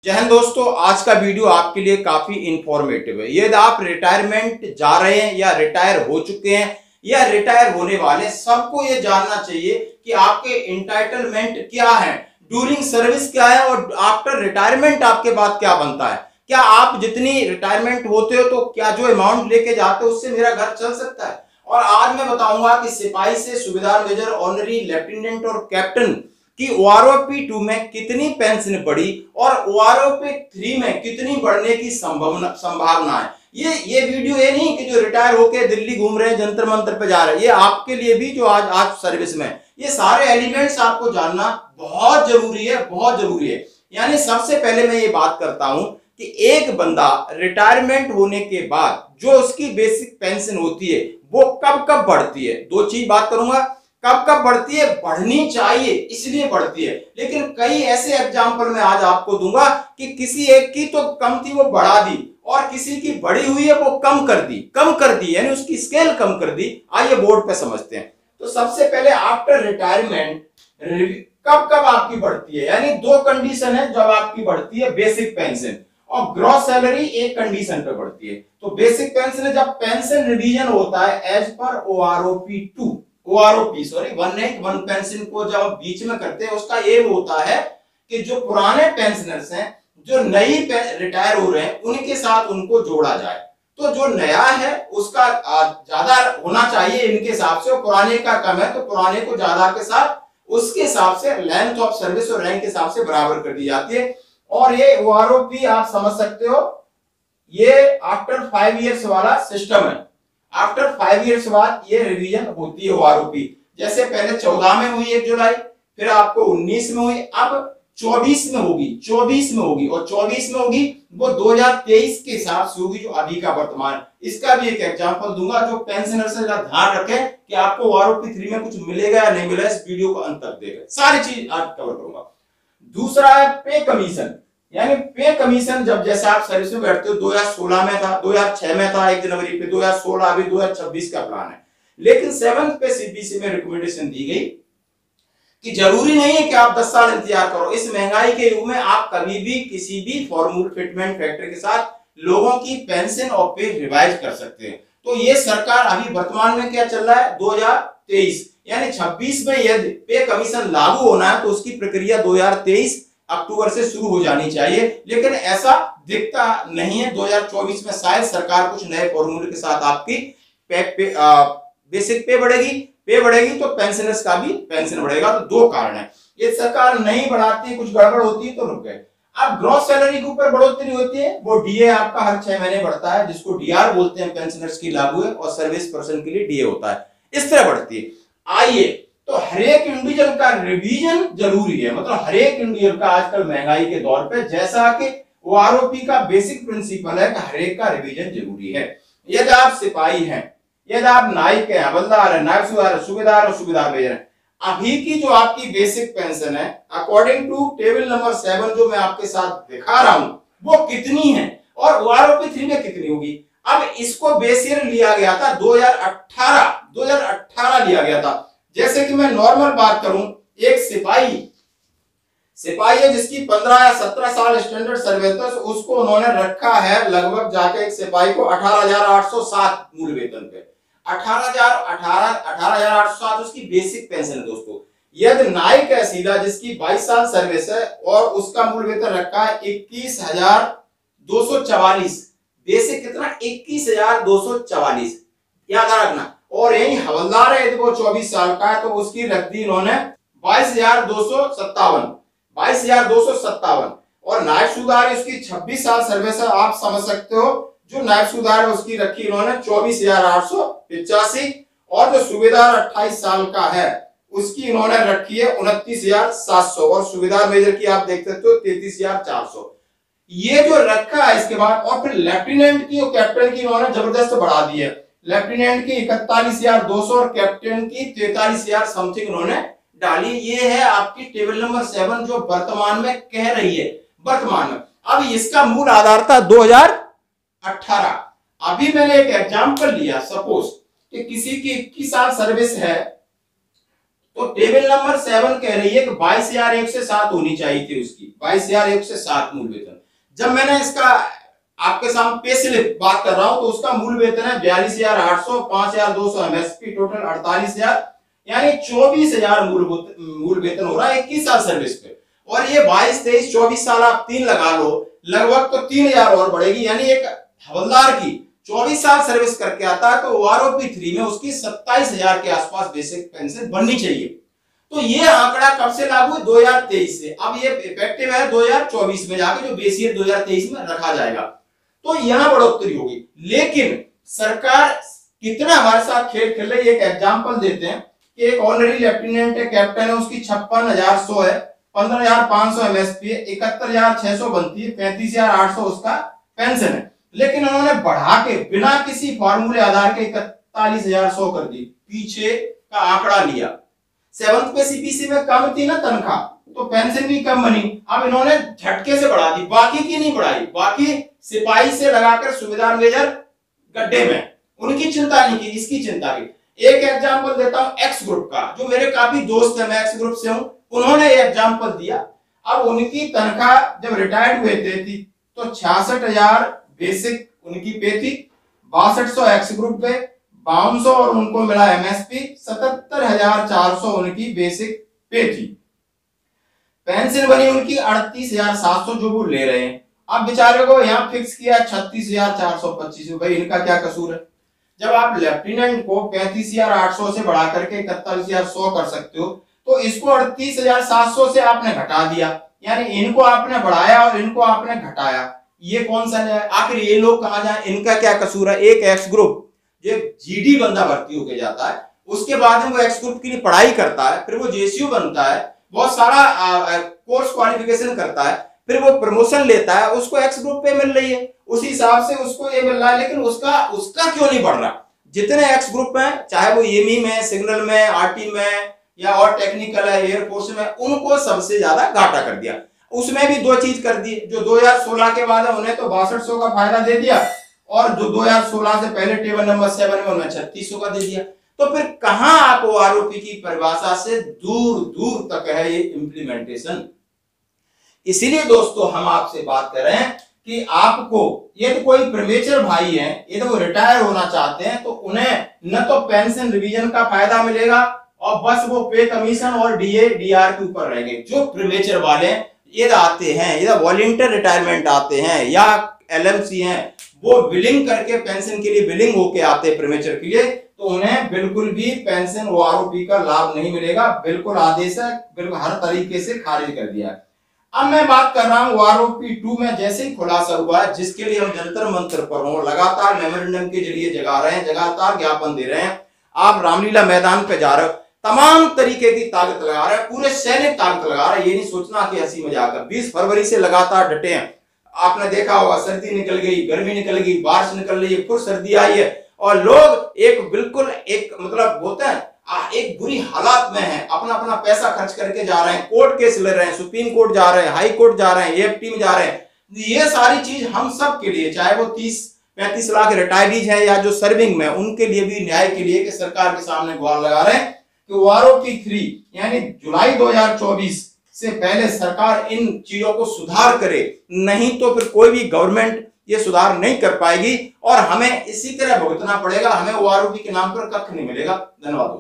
जय हिंद दोस्तों, आज का वीडियो आपके लिए काफी इंफॉर्मेटिव है। यदि आप रिटायरमेंट जा रहे हैं या रिटायर हो चुके हैं या रिटायर होने वाले, सबको ये जानना चाहिए कि आपके इंटाइटलमेंट क्या है, ड्यूरिंग सर्विस क्या है और आफ्टर रिटायरमेंट आपके बाद क्या बनता है। क्या आप जितनी रिटायरमेंट होते हो तो क्या जो अमाउंट लेके जाते हो उससे मेरा घर चल सकता है। और आज मैं बताऊंगा कि सिपाही से सूबेदार, मेजर, ऑनरी, लेफ्टिनेंट और कैप्टन कि OROP 2 में कितनी पेंशन बढ़ी और OROP 3 में कितनी बढ़ने की संभावना है। ये वीडियो ये नहीं कि जो रिटायर होके दिल्ली घूम रहे हैं, जंतर मंतर पे जा रहे हैं, ये आपके लिए भी जो आज सर्विस में, ये सारे एलिमेंट्स आपको जानना बहुत जरूरी है, बहुत जरूरी है। यानी सबसे पहले मैं ये बात करता हूं कि एक बंदा रिटायरमेंट होने के बाद जो उसकी बेसिक पेंशन होती है वो कब कब बढ़ती है। दो चीज बात करूंगा, कब कब बढ़ती है, बढ़नी चाहिए इसलिए बढ़ती है, लेकिन कई ऐसे एग्जाम्पल मैं आज आपको दूंगा कि किसी एक की तो कम थी वो बढ़ा दी और किसी की बढ़ी हुई है वो कम कर दी यानी उसकी स्केल कम कर दी। आइए बोर्ड पे समझते हैं। तो सबसे पहले आफ्टर रिटायरमेंट कब कब आपकी बढ़ती है, यानी दो कंडीशन है जब आपकी बढ़ती है बेसिक पेंशन और ग्रॉस सैलरी, एक कंडीशन पे बढ़ती है। तो बेसिक पेंशन है जब पेंशन रिवीजन होता है एज पर OROP 181 पेंशन को जब बीच में करते हैं, उसका एम होता है कि जो पुराने पेंशनर्स हैं जो नई रिटायर हो रहे हैं उनके साथ उनको जोड़ा जाए। तो जो नया है उसका ज्यादा होना चाहिए इनके हिसाब से, और पुराने का कम है तो पुराने को ज्यादा के साथ उसके हिसाब से लेंथ ऑफ सर्विस और रैंक के हिसाब से बराबर कर दी जाती है। और ये OROP आप समझ सकते हो, ये आफ्टर 5 इयर्स वाला सिस्टम है। आफ्टर 5 इयर्स बाद ये रिवीजन होती है OROP। जैसे पहले 14 में हुई 1 जुलाई, फिर आपको 19 में हुई, अब 24 में होगी और 24 में होगी वो 2023 के हिसाब से होगी जो अभी का वर्तमान। इसका भी एक एग्जांपल दूंगा जो पेंशनर से ध्यान रखें कि आपको OROP 3 में कुछ मिलेगा या नहीं मिलेगा। इस वीडियो को अंत तक देखें, सारी चीज आज कवर करूंगा। दूसरा है पे कमीशन, यानी पे कमीशन जब जैसे आप सर्विस में बैठते हो, 2016 में था, 2006 में था 1 जनवरी पे, 2016 अभी 2026 का प्लान है। लेकिन 7th पे CPC में रिकमेंडेशन दी गई कि जरूरी नहीं है कि आप 10 साल इंतजार करो। इस महंगाई के युग में आप कभी भी किसी भी फॉर्मूला फिटमेंट फैक्टर के साथ लोगों की पेंशन और पे रिवाइज कर सकते हैं। तो ये सरकार अभी वर्तमान में क्या चल रहा है, 2023 यानी 26 में यदि पे कमीशन लागू होना है तो उसकी प्रक्रिया 2023 अक्टूबर से शुरू हो जानी चाहिए, लेकिन ऐसा दिखता नहीं है। 2024 में शायद सरकार कुछ नए फॉर्मूले के साथ आपकी बेसिक पे बढ़ेगी तो पेंशनर्स का भी पेंशन बढ़ेगा। तो दो कारण है, ये सरकार नहीं बढ़ाती, कुछ गड़बड़ होती है तो रुक गए। अब ग्रॉस सैलरी के ऊपर बढ़ोतरी होती है, वो DA आपका हर 6 महीने बढ़ता है, जिसको DR बोलते हैं, पेंशनर्स की लागू है, और सर्विस पर्सन के लिए DA होता है, इस तरह बढ़ती है। आइए, तो हर एक इंडिविजुअल का रिवीजन जरूरी है, मतलब हर एक इंडिविजुअल का आजकल महंगाई के दौर पे, जैसा कि OROP का बेसिक प्रिंसिपल है कि हर एक का रिवीजन जरूरी है। यदि आप सिपाही हैं, यदि आप नायक हैं, हवलदार है, नायब सूबेदार और सूबेदार मेजर हैं, अभी की जो आपकी बेसिक पेंशन है अकॉर्डिंग टू टेबल नंबर 7 जो मैं आपके साथ दिखा रहा हूं वो कितनी है और OROP 3 में कितनी होगी। अब इसको बेस ईयर लिया गया था 2018 लिया गया था। जैसे कि मैं नॉर्मल बात करूं, एक सिपाही है जिसकी 15 या 17 साल स्टैंडर्ड सर्विस है, तो उसको उन्होंने रखा है लगभग जाके एक सिपाही को 18,807 मूल वेतन पे। 18,807 उसकी बेसिक पेंशन है दोस्तों। यदि नायक है सीधा जिसकी 22 साल सर्विस है और उसका मूल वेतन रखा है 21,244, बेसिक कितना, 21,244 याद रखना। और यही हवलदार है यदि वो 24 साल का है तो उसकी रख दी इन्होंने 22,257 और नायब सूबेदार उसकी 26 साल सर्विस है, आप समझ सकते हो। जो नायब सूबेदार है उसकी रखी इन्होंने 24,885 और जो सूबेदार 28 साल का है उसकी इन्होंने रखी है 29,700 और सूबेदार मेजर की आप देख सकते हो 33,400। ये जो रखा है इसके बाद, और फिर लेफ्टिनेंट की और कैप्टन की इन्होंने जबरदस्त बढ़ा दी है। लेफ्टिनेंट की 41,200 और कैप्टन की 43,000 समथिंग उन्होंने डाली। ये है आपकी टेबल नंबर 7 जो वर्तमान में कह रही है, वर्तमान में। अब इसका मूल आधार था 2018। अभी मैंने एक एग्जांपल लिया, सपोज कि किसी की 21 साल सर्विस है तो टेबल नंबर 7 कह रही है कि 22,107 होनी चाहिए थी उसकी, 22,107 मूल वेतन। जब मैंने इसका आपके सामने पे स्लिप बात कर रहा हूं तो उसका मूल वेतन है 42,800, 5,200 एमएसपी, टोटल 48,000, यानी 24,000 मूल वेतन हो रहा है 21 साल सर्विस पे। और ये 22, 23, 24 साल आप 3 लगा लो, लगभग तो 3,000 और बढ़ेगी, यानी एक हवलदार की 24 साल सर्विस करके आता है तो ओआरओपी 3 में उसकी 27,000 के आसपास बेसिक पेंशन बननी चाहिए। तो ये आंकड़ा कब से लागू है? 2023 से। अब ये इफेक्टिव है 2024 में जाके, जो बेस ईयर 2023 में रखा जाएगा, तो यहां बढ़ोतरी होगी। लेकिन सरकार कितना हमारे साथ खेल खेल रही है, एक एग्जांपल देते हैं कि एक ऑनरी लेफ्टिनेंट है, कैप्टन है, उसकी 56,100 है, 15,500 एमएसपी है, 71,600 बनती है, 35,800 उसका पेंशन है। लेकिन उन्होंने बढ़ा के बिना किसी फार्मूले आधार के 41,100 कर दी, पीछे का आंकड़ा लिया। 7th पे सीपीसी में कम थी ना तनख्वाह, तो पेंशन भी कम बनी। अब इन्होंने झटके से बढ़ा दी, बाकी की नहीं बढ़ाई। बाकी सिपाही से लगाकर सुबेदार मेजर गड्ढे में, उनकी चिंता नहीं की, इसकी चिंता की। एक एग्जांपल देता हूं एक्स ग्रुप का, जो मेरे काफी दोस्त है, मैं एक्स ग्रुप से हूं, उन्होंने एग्जांपल दिया। अब उनकी तनख्वाह जब रिटायर्ड हुए थे तो 66,000 बेसिक उनकी पे थी, 6200 एक्स ग्रुप पे, 5200 और उनको मिला एमएसपी, 77,400 उनकी बेसिक पे थी। पेंशन बनी उनकी 38,700 जो वो ले रहे हैं। अब बेचारे को यहाँ फिक्स किया 36,425। भाई इनका क्या कसूर है? जब आप लेफ्टिनेंट को 35,800 से बढ़ा करके 41,100 कर सकते हो, तो इसको 38,700 से आपने घटा दिया, यानी इनको आपने बढ़ाया और इनको आपने घटाया। ये कौन सा है? आखिर ये लोग कहां जाए? इनका क्या कसूर है? एक एक्स ग्रुप जो जीडी बंदा भर्ती होके जाता है, उसके बाद में वो एक्स ग्रुप के लिए पढ़ाई करता है, फिर वो जेसीयू बनता है, बहुत सारा कोर्स क्वालिफिकेशन करता है, फिर वो प्रमोशन लेता है, उसको एक्स ग्रुप पे मिल रही है, उसी हिसाब से उसको ये मिल रहा है। लेकिन उसका क्यों नहीं बढ़ रहा? जितने एक्स ग्रुप हैं, चाहे वो एमई में, सिग्नल में, आरटी में, या और टेक्निकल है, एयरफोर्स में, उनको सबसे ज्यादा घाटा कर दिया। उसमें भी 2 चीज कर दी, जो 2016 के बाद उन्हें तो 6200 का फायदा दे दिया, और जो 2016 से पहले टेबल नंबर 7 में उन्हें 3600 का दे दिया। तो फिर कहां आप ओआरओपी की परिभाषा से दूर दूर तक है ये इम्प्लीमेंटेशन। इसीलिए दोस्तों हम आपसे बात कर रहे हैं कि आपको, ये तो कोई प्रीमेच्योर भाई है, ये तो रिटायर होना चाहते हैं, तो उन्हें न तो पेंशन रिवीजन का फायदा मिलेगा और बस वो पे कमीशन और डीए डीआर के ऊपर रहेंगे। जो प्रीमेच्योर वाले ये आते हैं, ये वॉलंटियर रिटायरमेंट आते हैं या एलएमसी हैं, वो बिलिंग करके पेंशन के लिए बिलिंग होके आते हैं प्रीमेच्योर के लिए, तो उन्हें बिल्कुल भी पेंशन ओआरओपी का लाभ नहीं मिलेगा। बिल्कुल आदेश है, बिल्कुल हर तरीके से खारिज कर दिया है। अब मैं बात कर रहा हूं ओआरओपी 2 में जैसे ही खुलासा हुआ है, जिसके लिए हम जंतर मंत्र पर हो, लगातार मेमोरेंडम के जरिए जगा रहे हैं, लगातार ज्ञापन दे रहे हैं। आप रामलीला मैदान पे जा रहे हो, तमाम तरीके की ताकत लगा रहे हैं, पूरे सैनिक ताकत लगा रहे हैं। ये नहीं सोचना कि हंसी मजाक है। 20 फरवरी से लगातार डटे हैं। आपने देखा होगा, सर्दी निकल गई, गर्मी निकल गई, बारिश निकल रही है, फिर सर्दी आई है, और लोग एक बिल्कुल एक मतलब होता है एक बुरी हालात में है, अपना अपना पैसा खर्च करके जा रहे हैं, कोर्ट केस ले रहे हैं, सुप्रीम कोर्ट जा रहे हैं, हाई कोर्ट जा रहे हैं, एएफटी में जा रहे हैं। ये सारी चीज हम सब के लिए, चाहे वो 30-35 लाख रिटायरीज हैं या जो सर्विंग में, उनके लिए भी न्याय के लिए कि सरकार के सामने गुहार लगा रहे हैं कि ओआरओपी 3 यानी जुलाई 2024 से पहले सरकार इन चीजों को सुधार करे, नहीं तो फिर कोई भी गवर्नमेंट ये सुधार नहीं कर पाएगी और हमें इसी तरह भुगतना पड़ेगा। हमें ओआरओपी के नाम पर कख नहीं मिलेगा। धन्यवाद।